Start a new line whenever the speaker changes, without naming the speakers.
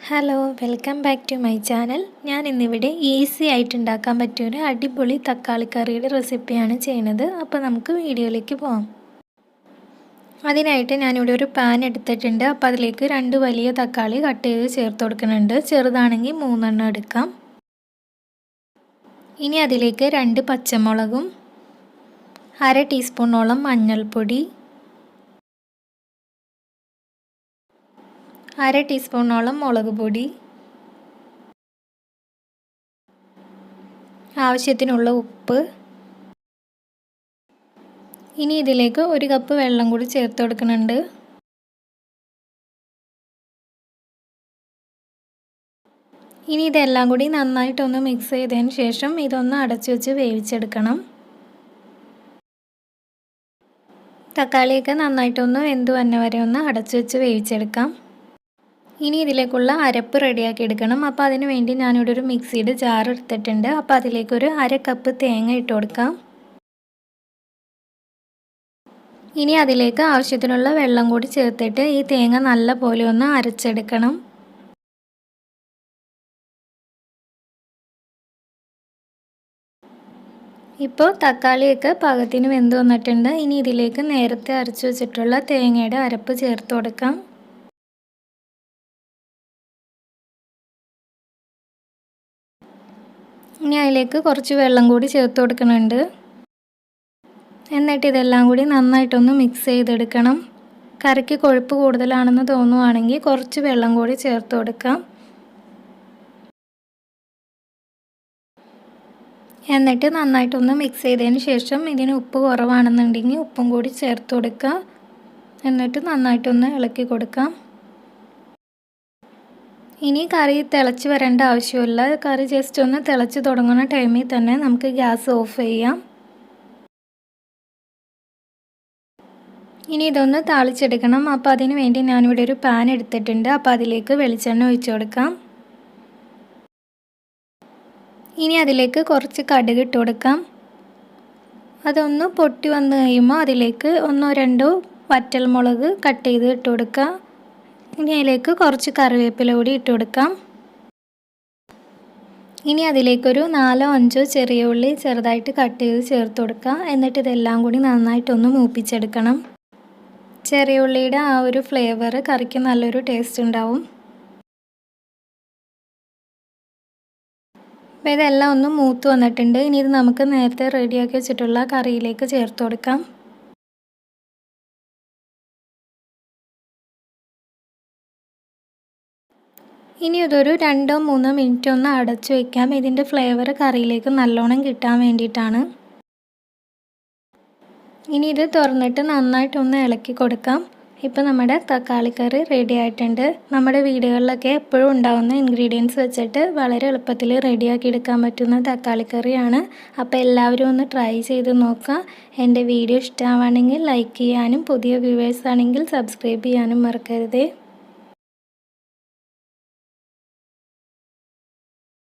Hello welcome back to my channel. ഞാൻ ഇന്നിവിടെ easy ആയിട്ട് ഉണ്ടാക്കാൻ പറ്റിയൊരു അടിപൊളി തക്കാളി കറിയുടെ റെസിപ്പിയാണ് ചെയ്യുന്നത്. അപ്പോൾ നമുക്ക് വീഡിയോയിലേക്ക് പോകാം. അതിനായിട്ട് ഞാനിവിടെ ഒരു പാൻ എടുത്തിട്ടുണ്ട്. അപ്പോൾ അതിലേക്ക് 2 വലിയ തക്കാളി കട്ട് ചെയ്ത് ചേർത്ത് കൊടുക്കുന്നുണ്ട്. ചെറുതാണെങ്കിൽ 3 എണ്ണം എടുക്കാം. ഇനി അതിലേക്ക് 2 പച്ചമുളകും 1/2 ടീസ്പൂണോളം മഞ്ഞൾപ്പൊടി, 1/2 ടീസ്പൂണോളം മുളക് പൊടി, ആവശ്യത്തിനുള്ള ഉപ്പ്. ഇനി ഇതിലേക്ക് 1 കപ്പ് വെള്ളം കൂടി ചേർത്ത് കൊടുക്കുന്നുണ്ട്. ഇനി ഇതെല്ലാം കൂടി നന്നായിട്ടൊന്ന് മിക്സ് ചെയ്തതിന് ശേഷം ഇതൊന്ന് അടച്ചു വെച്ച് വേവിച്ചെടുക്കണം. തക്കാളിയൊക്കെ നന്നായിട്ടൊന്ന് വെന്ത് വന്ന വരെ ഒന്ന് അടച്ചു വെച്ച് വേവിച്ചെടുക്കാം. ഇനി ഇതിലേക്കുള്ള അരപ്പ് റെഡിയാക്കി എടുക്കണം. അപ്പോൾ അതിന് വേണ്ടി ഞാനിവിടെ ഒരു മിക്സിയുടെ ജാർ എടുത്തിട്ടുണ്ട്. അപ്പോൾ അതിലേക്കൊരു 1/2 കപ്പ് തേങ്ങ ഇട്ട് കൊടുക്കാം. ഇനി അതിലേക്ക് ആവശ്യത്തിനുള്ള വെള്ളം കൂടി ചേർത്തിട്ട് ഈ തേങ്ങ നല്ല പോലെ ഒന്ന് അരച്ചെടുക്കണം. ഇപ്പോൾ തക്കാളിയൊക്കെ പാകത്തിന് വെന്ത് വന്നിട്ടുണ്ട്. ഇനി ഇതിലേക്ക് നേരത്തെ അരച്ചു വെച്ചിട്ടുള്ള തേങ്ങയുടെ അരപ്പ് ചേർത്ത് കൊടുക്കാം. ഇനി അതിലേക്ക് കുറച്ച് വെള്ളം കൂടി ചേർത്ത് കൊടുക്കുന്നുണ്ട്. എന്നിട്ട് ഇതെല്ലാം കൂടി നന്നായിട്ടൊന്ന് മിക്സ് ചെയ്തെടുക്കണം. കറിക്ക് കൊഴുപ്പ് കൂടുതലാണെന്ന് തോന്നുവാണെങ്കിൽ കുറച്ച് വെള്ളം കൂടി ചേർത്ത് കൊടുക്കാം. എന്നിട്ട് നന്നായിട്ടൊന്ന് മിക്സ് ചെയ്തതിന് ശേഷം ഇതിന് ഉപ്പ് കുറവാണെന്നുണ്ടെങ്കിൽ ഉപ്പും കൂടി ചേർത്ത് കൊടുക്കുക. എന്നിട്ട് നന്നായിട്ടൊന്ന് ഇളക്കി കൊടുക്കാം. ഇനി കറി തിളച്ച് വരേണ്ട ആവശ്യമില്ല. കറി ജസ്റ്റ് ഒന്ന് തിളച്ച് തുടങ്ങുന്ന ടൈമിൽ തന്നെ നമുക്ക് ഗ്യാസ് ഓഫ് ചെയ്യാം. ഇനി ഇതൊന്ന് താളിച്ചെടുക്കണം. അപ്പോൾ അതിന് വേണ്ടി ഞാനിവിടെ ഒരു പാൻ എടുത്തിട്ടുണ്ട്. അപ്പോൾ അതിലേക്ക് വെളിച്ചെണ്ണ ഒഴിച്ചു കൊടുക്കാം. ഇനി അതിലേക്ക് കുറച്ച് കടുക് ഇട്ട് കൊടുക്കാം. അതൊന്ന് പൊട്ടി വന്ന് കഴിയുമ്പോൾ അതിലേക്ക് 1-2 വറ്റൽമുളക് കട്ട് ചെയ്ത് ഇട്ട് കൊടുക്കുക. ഇനി അതിലേക്ക് കുറച്ച് കറിവേപ്പില കൂടി ഇട്ട് കൊടുക്കാം. ഇനി അതിലേക്കൊരു 4-5 ചെറിയ ഉള്ളി ചെറുതായിട്ട് കട്ട് ചെയ്ത് ചേർത്ത് കൊടുക്കുക. എന്നിട്ട് ഇതെല്ലാം കൂടി നന്നായിട്ടൊന്ന് മൂപ്പിച്ചെടുക്കണം. ചെറിയ ഉള്ളിയുടെ ആ ഒരു ഫ്ലേവർ കറിക്ക് നല്ലൊരു ടേസ്റ്റ് ഉണ്ടാവും. അപ്പോൾ ഇതെല്ലാം ഒന്ന് മൂത്ത് വന്നിട്ടുണ്ട്. ഇനി ഇത് നമുക്ക് നേരത്തെ റെഡിയാക്കി വെച്ചിട്ടുള്ള കറിയിലേക്ക് ചേർത്ത് കൊടുക്കാം. ഇനി ഇതൊരു 2-3 മിനിറ്റ് ഒന്ന് അടച്ചു വയ്ക്കാം. ഇതിൻ്റെ ഫ്ലേവർ കറിയിലേക്ക് നല്ലോണം കിട്ടാൻ വേണ്ടിയിട്ടാണ്. ഇനി ഇത് തുറന്നിട്ട് നന്നായിട്ടൊന്ന് ഇളക്കി കൊടുക്കാം. ഇപ്പോൾ നമ്മുടെ തക്കാളി കറി റെഡി ആയിട്ടുണ്ട്. നമ്മുടെ വീടുകളിലൊക്കെ എപ്പോഴും ഉണ്ടാകുന്ന ഇൻഗ്രീഡിയൻസ് വെച്ചിട്ട് വളരെ എളുപ്പത്തിൽ റെഡിയാക്കി എടുക്കാൻ പറ്റുന്ന തക്കാളി കറിയാണ്. അപ്പോൾ എല്ലാവരും ഒന്ന് ട്രൈ ചെയ്ത് നോക്കുക. എൻ്റെ വീഡിയോ ഇഷ്ടമാവുകയാണെങ്കിൽ ലൈക്ക് ചെയ്യാനും പുതിയ വ്യൂവേഴ്സ് ആണെങ്കിൽ സബ്സ്ക്രൈബ് ചെയ്യാനും മറക്കരുതേ.